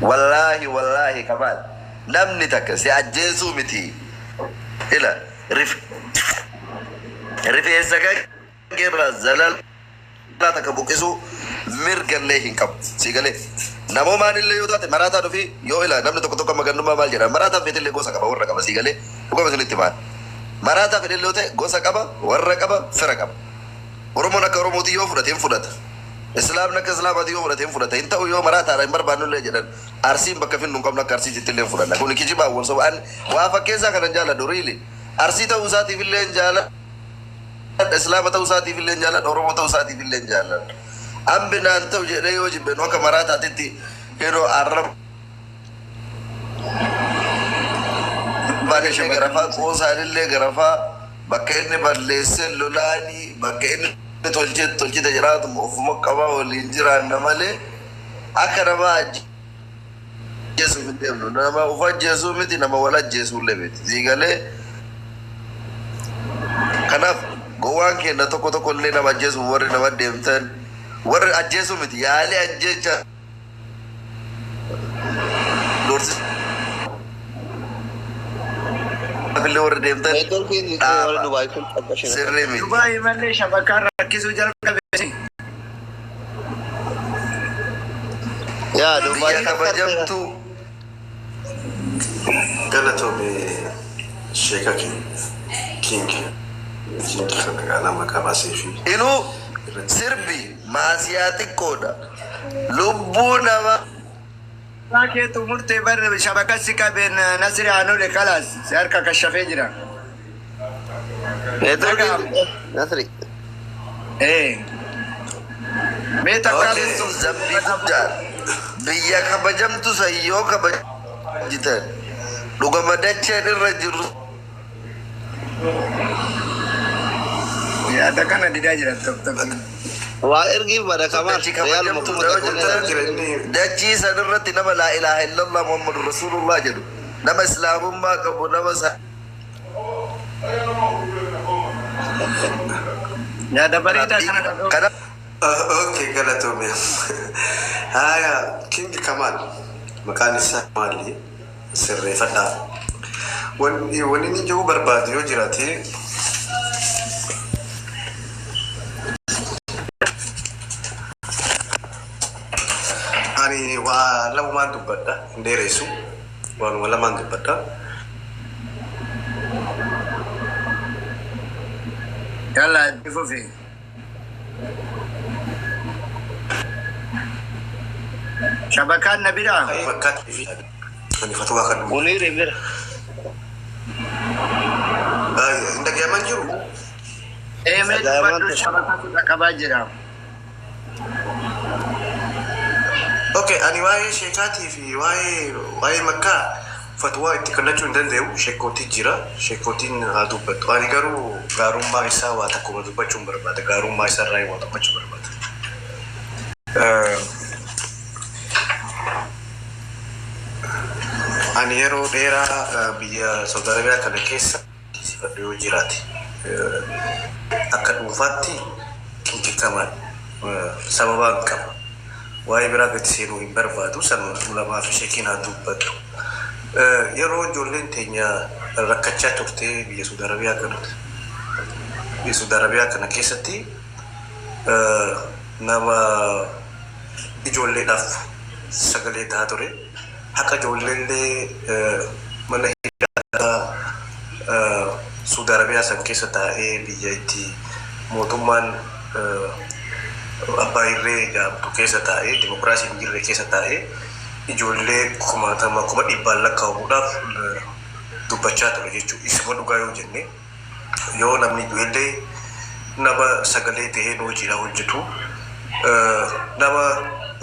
والله كمان نمني تك سيأجزو متي إلى رفي سكاك غير زلال لا تكبوكسو مرجل لهين كم سيقالي نمو مان اللي يوتات مراتا دفي يو إلى نمني تكو تكو مغنو ما مالجرا مراتا في اللي غوسا كبا ورقا سيقالي وكما سيقالي تمان مراتا في اللي يوتات غوسا كبا ورقا فرقا ورمونا كرمو ديو فرتين فرت إسلام نك إسلام ديو فرتين فرت إنت ويو مراتا رأي مربانو اللي جدًا أرسيم بكفين نقوم نكارسي جتلين فرنا كوني كيجي باون سواء وافق كيسا كان جالا دوريلي أرسي توساتي في اللين جالا إسلام توساتي في اللين جالا ورمو توساتي في اللين جالا أم بنا أنت وجري وجب بنو كمراتا تتي هيرو عرب باني شو غرفا قوسا اللي غرفا بكيني بالليسن لولاني بكيني تولجي تجرات مقبا والإنجرا نمالي أكرما جيسو مدينو نما وفا جيسو مدي نما ولا جيسو لبيت زيغالي كناف غوان كي نتوكو توكو اللي نما جيسو وري نما ديمتن وري أجيسو مدي يالي أجيسو لورسي اللي وري ديمتن سرلي مدي دبي مالي شبكة ركزو جرب كبيري يا دبي كبجمتو قالتو بشيكا كينج خلقنا ما كباسي في إنو سربي ما سياتي كودا لبونا ما لكن تمرت بر شبكة سكا بين نصر عنو لخلاص سيركا كشفيجرا نصري إيه بيتا كارثو زبي تجار بيا كبجمتو سيو كبجتان لوكا مدتشا الرجل يا ده كان ديداجر تك وارغي بدا كمان ريال محمد دجي سنرت نما لا اله الا الله محمد رسول الله جدو نما اسلام ما كبو نما يا ده بريدا كان اوكي قالتو بي هايا كينج كمان مكان السمالي سري فدا وني جو برباد يو جراتي اني ولو ما دبدا نديرسو ولا ما دبدا يلا دفوفي شبكات نبيلا شبكات في أنا فتوى كان منير يبير عندك يا منجرو إيه من بدو شبكات كباجرا أوكي أنا واي شيكاتي في واي مكة فتوى تكلمت عن ده شيكوتي جرا شيكوتين هادو بت أنا قارو ما يساوي تكو هادو بتشوم برباد قارو ما يسراي واتو بتشوم برباد أنا يرو ديرا بيا سوداربيا كان كيس سيفدو جراتي أكاد وفاتي كنت كمان سببان كمان واي برا كتسيرو إمبرفادو سن لما في شكينا دوبتو يرو جولين تينيا ركتشا تورتي بيا سوداربيا كانت بيا سوداربيا كان كيستي نما جولين أف سجلي تهاتوري haka jollelle mana hidata Saudi Arabia san keessa taa'ee biyyatti mootummaan abbaa irree gaabtu keessa taa'ee dimokiraasiin jirre keessa taa'ee ijoollee kumaatama kuma dhibbaan lakkaa'uudhaaf dubbachaa ture jechuudha. Isuma dhugaa yoo jenne yoo namni du'ellee nama sagalee ta'ee hojiidha hojjetu nama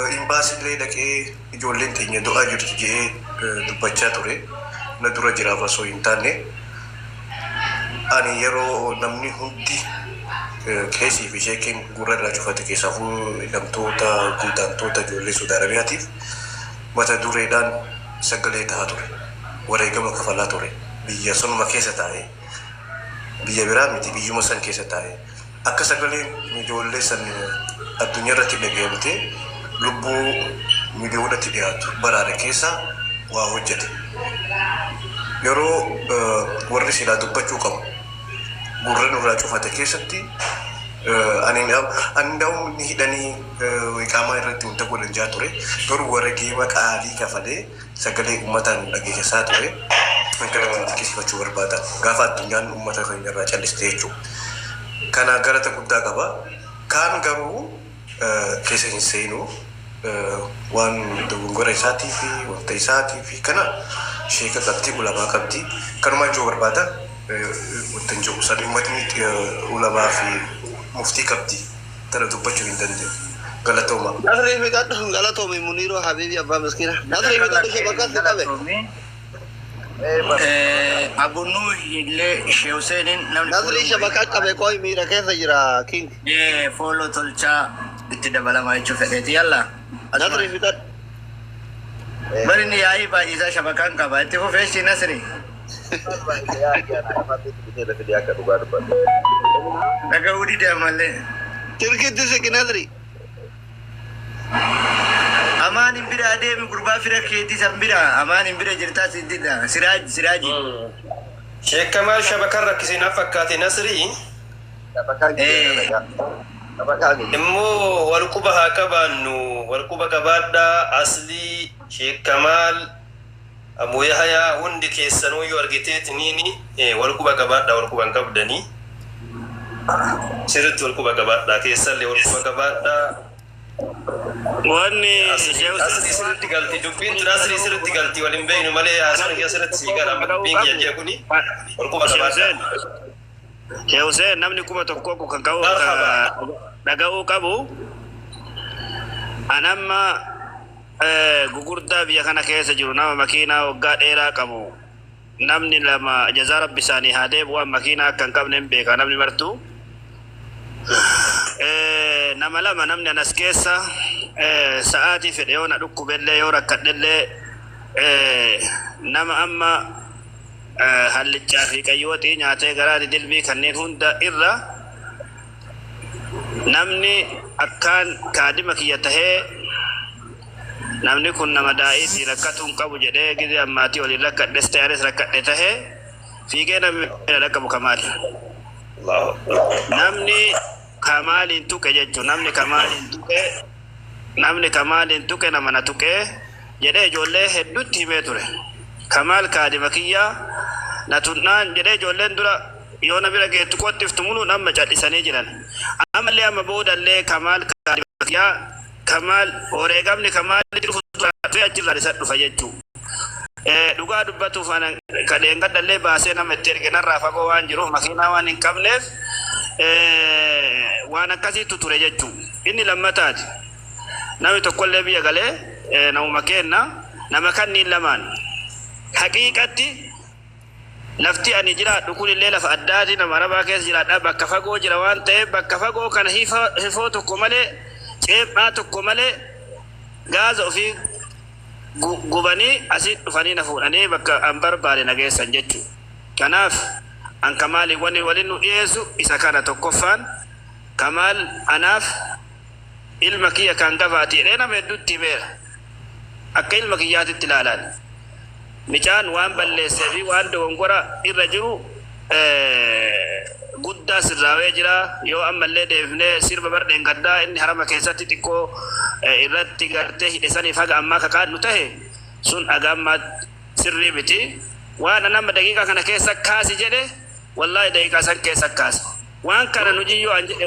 imbaasiilee dhaqee ijoolleen teenya du'aa jirtu jedhee dubbachaa ture na dura jiraaf osoo hin taane ani yeroo namni hundi keessii fi sheekeen gurra irraa cufate keessaafuu hidhamtoota guutamtoota ijoollee Saudi Arabiyaatiif mata dureedhaan sagalee tahaa ture wareegama kafalaa ture biyya sanuma keessa taa'ee biyya biraa miti biyyuma san keessa taa'ee akka sagaleen ijoollee san addunyaa irratti dhaga'amte lubbuu miidiyaawwanitti dhiyaatu baraare keessa waa hojjete. Yeroo warri silaa dubbachuu qabu gurra nurraa cufate keessatti ani ni hidhanii iqaamaa irratti wanta godhan jaa ture. Garuu warra geema qaalii kafalee sagalee uummataan dhageessisaa ture. Kanatti xiqqeessifachuu barbaada. Gaafa addunyaan uummata keenya irraa calliste jechuudha. Kana galata guddaa qaba. Kaan garuu keessa hin seenu waan dogongora isaatii fi wanta isaatii fi kana sheeka qabdi ulamaa qabdi. Kanumaan jiru barbaada. Wanta hin jiru san uummatni ulamaa fi muftii qabdi. Tana dubbachuu hin dandeenye. Galatooma. Nasri Mikaddu galatoome Muniiroo Habiibi Abbaa Miskiina. Nasri Mikaddu shabakatti qabe. Abu Nuh illee Sheikh Husseinin namni Nasri shabakaa qabe qoy miira keessa jira King. Fooloo tolchaa itti dabalamaa jechuu fedheeti yalla. Nasri Mikaddu. Bari ni yaa'ii baay'isaa shabakaan qaba itti fufeeshi Nasri. Dhaga'uu didee malee. Tirkitti siqi Nasri. Amaan hin bira adeemi gurbaa fira keetii san bira amaan hin bira jirtaa siddidha siraaji. Sheekh Kamal shabakaan rakkisee naaf fakkaate Nasri. Immoo walquba haa qabaannu walquba qabaadhaa aslii Sheekh Kamal Abu Yahyaa hundi keessanuu yoo argiteetiniini walquba qabaadhaa walquba hin qabdanii. Sirriitti walquba qabaadhaa keessallee walquba qabaadhaa. Wanni asli sirriitti galti dubbiin tun asli sirriitti galti waliin beeynu malee haasaan kee sirriitti sii gala amma dubbiin kiyya kuni walquba qabaadhaa. Sheikh Hussein namni kuma tokko kan qabu dhaga'uu qabu anamma gugurdaa biyya kana keessa jiru nama makiinaa waggaa dheeraa qabu namni lama jazaa rabbi isaanii haa deebi'u makiinaa akka hin qabne hin beeka namni martu nama lama namni anas keessa sa'aatii fedhe yoo na dhukkubellee yoo rakkadhellee nama amma hallichaa fi qayyootii nyaatee garaa dilbii kanneen hunda irra namni akkaan kaadima kiyya tahee namni kun nama daa'iitii rakkatuun qabu jedhee gidi ammaatii waliin rakkadhes ta'anis rakkadhe tahee fiigee namni dhaqqabu Kamaal. Namni Kamaaliin tuqe jechuun namni Kamaaliin tuqe nama na tuqee jedhee ijoollee hedduutti himee ture. Kamaal kaadima kiyyaa na tunnaan jedhee ijoolleen dura yoo na bira geettu qottiftu mulu nama callisanii jiran. Ammallee amma boodallee Kamaal kaadima kiyyaa Kamaal oreegamni Kamaal jiru fuulduree achirraa isa dhufa jechuudha. Dhugaa dubbatuuf kadheen gaddallee baasee nama itti erginarraa fagoo waan jiruuf makiinaa waan hin qabneef waan akkasiitu ture jechuudha. Inni lammataati. Namni tokkollee biyya galee namuma kenna nama kanniin lamaan haqiiqatti lafti ani jiraadhu kunillee lafa addaati nama arabaa keessa jiraadha bakka fagoo jira waan ta'eef bakka fagoo kana hifoo tokko malee ceephaa tokko malee gaaza ofii gubanii asii dhufanii na fuudhanii bakka an barbaade na geessan jechuudha. Kanaaf an Kamaali waliin nu dhiyeessu isa kana tokkoffaan Kamaal anaaf ilma kiyya kan gabaati nama hedduutti beera akka ilma kiyyaatitti ilaalaan micaan waan balleessee fi waan dogongora irra jiru guddaa sirraawee jira yoo ammallee deebifnee sirba bardeen gaddaa inni harama keessatti xiqqoo irratti gartee hidhesaniif haga ammaa kakaan nu tahe sun dhagammaa sirrii miti waan nama daqiiqaa kana keessa kaasi jedhe wallaahi daqiiqaa san keessa kaasa waan kana nu jiyyoo an jedhe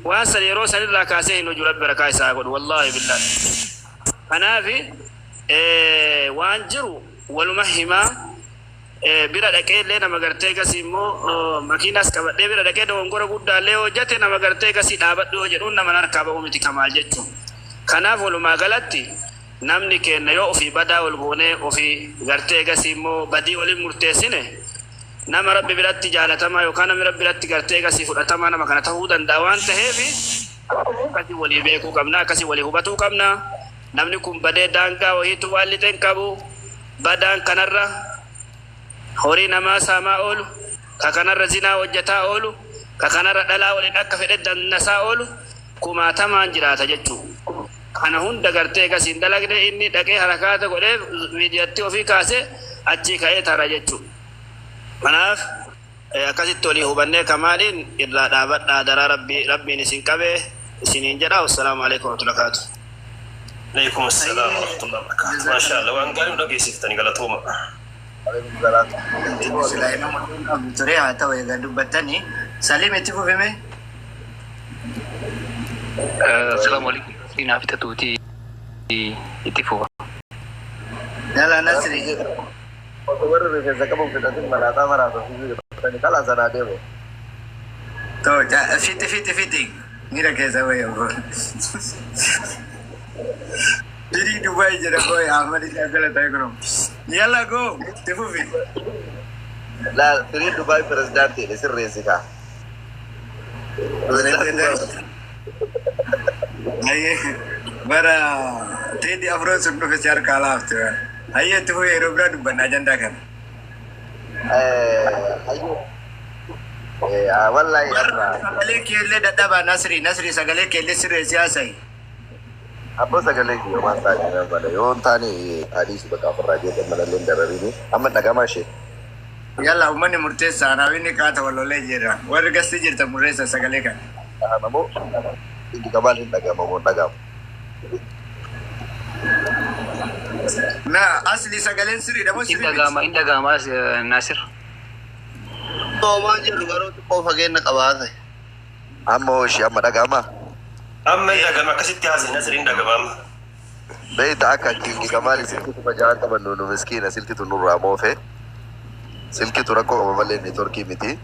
waan san yeroo sanirraa kaasee hin hojii rabbi barakaa isaa godhu wallaahi billaahi kanaafi waan jiru waluma himaa bira dhaqee illee nama gartee gasii immoo makiinaas qabadhee bira dhaqee dogongora guddaallee hojjate nama gartee gasii dhaabadhu yoo jedhuun nama harkaa ba'u miti Kamaal jechuun. Kanaaf walumaa galatti namni kenna yoo ofii badaa wal goonee ofii gartee gasii immoo badii waliin murteessine nama rabbi biratti jaalatamaa yookaan namni rabbi biratti gartee gasii fudhatamaa nama kana ta'uu danda'a waan ta'eef akkasii walii beekuu qabna akkasii walii hubatuu qabna namni kun badee daangaa wahiitu waan lixeen qabu badaan kanarra horii namaa saamaa oolu ka kanarra zinaa hojjetaa oolu ka kanarra dhalaa waliin akka fedhe dannasaa oolu kumaatamaan jiraata jechuudha. kana hunda gartee kasiin dalagne inni dhaqee harakaata godhee miidiyaatti ofii kaasee achii ka'ee tara jechuudha. Kanaaf akkasitti olii hubannee Kamaaliin irraa dhaabadhaa daraa rabbiin isin qabee isiniin jedha. Wassalaamu alaikum warahmatullahi wabarakatuh. عليكم السلام ورحمة الله وبركاته ما شاء الله وان قالوا نبي سيفتني قالتهم Victoria atau yang gaduh batani Salim itu faham? Assalamualaikum. Ina fita tuti itifu. Dala Nasri. Baru bisa kamu kita tuh marata ini kalah sana deh. Tuh, fiti. Mira que esa wey, bro. Jadi Dubai je dah boy, Ahmad ini agak letak kau. Yalla go, tipu fit. Lah, ini Dubai presiden ini serius kah? Aye, bara tadi Afro sudah kejar kalah tu. Aye tu hero berada Dubai agenda kan. Ayo. Wallahi Allah. Sagale kelle dadaba Nasri sagale kelle serius asai. Apa sagale ki orang tadi nama pada yon tani hadis bakal perajin dan melalui darah ini amat agama sih. Yalla umani murte sana ini kata walole jera. Warga sijir tamuresa sagale kan. Namo ini kamal hindi agama mo tagam. Na asli sagale siri damo siri. Inda gama Nasir. Toma je lugar tu kau fagen nak awal. Amo si amat agama. أما إذا قام كسيت هذه الناس اللي عندها قام بيت عكا كي كمال سلكي تفجعان طبعا نونو مسكينة سلكي تنور راموفي سلكي تركو أمامالي نتوركي متي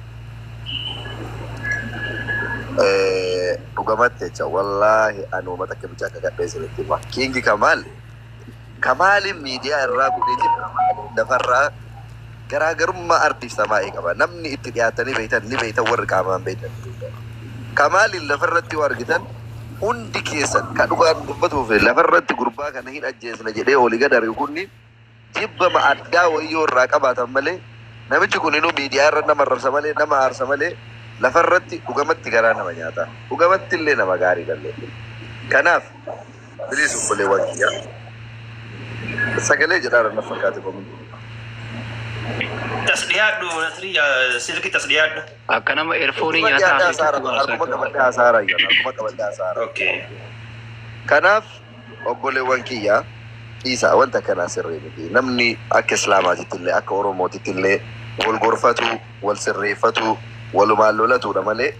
نقامات تيجا والله أنا ومتك بجاكا قد بيزل التما كينجي كمال ميديا الرابو نيجي دفر garaagarum ma artiif samaa'i qaba namni itti dhiyaatanii beeytan ni beeytan warri qaamaan beeytan Kamaaliin lafarratti argitan hundi keessan kan dhugaan dubbatuuf lafarratti gurbaa kana hin ajjeesna jedhee olii gad argu kunni jibbama addaa wayyoo irraa qabaatan malee namichi kun inuu miidiyaa irra nama arrabsa malee nama aarsa malee lafarratti dhugamatti garaa nama nyaata dhugamatti illee nama gaarii galle kanaaf biliis obboleewwan kiyya sagalee jedhaara na fakkaate kominti تصديات دو نسري سلكي تصديات Akka nama erfoonii Akkuma nyaataa qabadde haasaara ayyan akkuma qabadde haasaara أوكي kanaaf obboleewwan kiyya dhiisaa wanta kanaa sirrii miti namni akka islaamaatitti illee akka oromootitti illee wal gorfatu wal sirreeffatu walumaan lolatudha malee